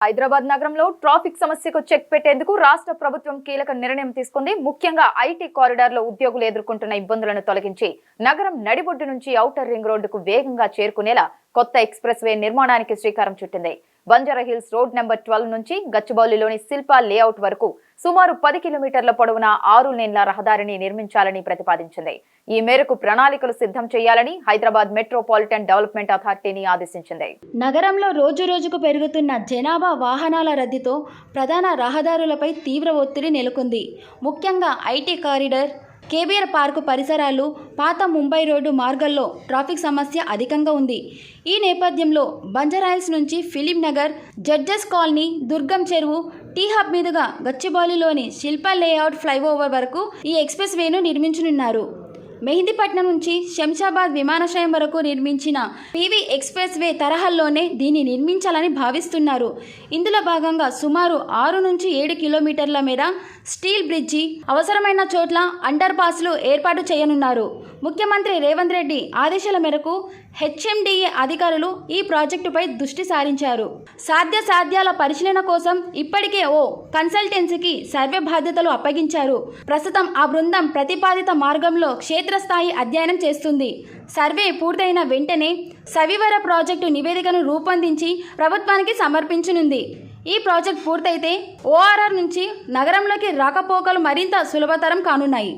హైదరాబాద్ నగరంలో ట్రాఫిక్ సమస్యకు చెక్ పెట్టేందుకు రాష్ట్ర ప్రభుత్వం కీలక నిర్ణయం తీసుకుంది. ముఖ్యంగా ఐటీ కారిడార్లో ఉద్యోగులు ఎదుర్కొంటున్న ఇబ్బందులను తొలగించి నగరం నడిబొడ్డు నుంచి ఔటర్ రింగ్ రోడ్డుకు వేగంగా చేరుకునేలా కొత్త ఎక్స్‌ప్రెస్ వే నిర్మాణానికి శ్రీకారం చుట్టింది. బంజారాహిల్స్ రోడ్ నెంబర్ 12 నుంచి గచ్చిబౌలిలోని శిల్పా లేఅవుట్ వరకు సుమారు 10 కిలోమీటర్ల పొడవున 6 లేన్ల రహదారిని నిర్మించాలని ప్రతిపాదించింది. ఈ మేరకు ప్రణాళికలు సిద్ధం చేయాలని హైదరాబాద్ మెట్రోపాలిటన్ డెవలప్మెంట్ అథారిటీని ఆదేశించింది. నగరంలో రోజురోజుకు పెరుగుతున్న జనాభా, వాహనాల రద్దీతో ప్రధాన రహదారులపై తీవ్ర ఒత్తిడి నెలకొంది. ముఖ్యంగా ఐటీ కారిడార్, కేబీఆర్ పార్కు పరిసరాలు, పాత ముంబై రోడ్డు మార్గాల్లో ట్రాఫిక్ సమస్య అధికంగా ఉంది. ఈ నేపథ్యంలో బంజారాహిల్స్ నుంచి ఫిలిం నగర్, జడ్జెస్ కాలనీ, దుర్గం చెరువు, టీ హబ్ మీదుగా గచ్చిబౌలిలోని శిల్పా లేఅవుట్ ఫ్లైఓవర్ వరకు ఈ ఎక్స్‌ప్రెస్ వేను నిర్మించనున్నారు. మెహందీపట్నం నుంచి శంషాబాద్ విమానాశ్రయం వరకు నిర్మించిన పీవీ ఎక్స్‌ప్రెస్ వే తరహాలోనే దీన్ని నిర్మించాలని భావిస్తున్నారు. ఇందులో భాగంగా సుమారు 6 నుంచి 7 కిలోమీటర్ల మేర స్టీల్ బ్రిడ్జి, అవసరమైన చోట్ల అండర్ పాస్లు ఏర్పాటు చేయనున్నారు. ముఖ్యమంత్రి రేవంత్ రెడ్డి ఆదేశాల మేరకు హెచ్ఎండిఏ అధికారులు ఈ ప్రాజెక్టుపై దృష్టి సారించారు. సాధ్యాల పరిశీలన కోసం ఇప్పటికే ఓ కన్సల్టెన్సీకి సర్వే బాధ్యతలు అప్పగించారు. ప్రస్తుతం ఆ బృందం ప్రతిపాదిత మార్గంలో క్షేత్రస్థాయి అధ్యయనం చేస్తుంది. సర్వే పూర్తయిన వెంటనే సవివర ప్రాజెక్టు నివేదికను రూపొందించి ప్రభుత్వానికి సమర్పించనుంది. ఈ ప్రాజెక్ట్ పూర్తయితే ఓఆర్ఆర్ నుంచి నగరంలోకి రాకపోకలు మరింత సులభతరం కానున్నాయి.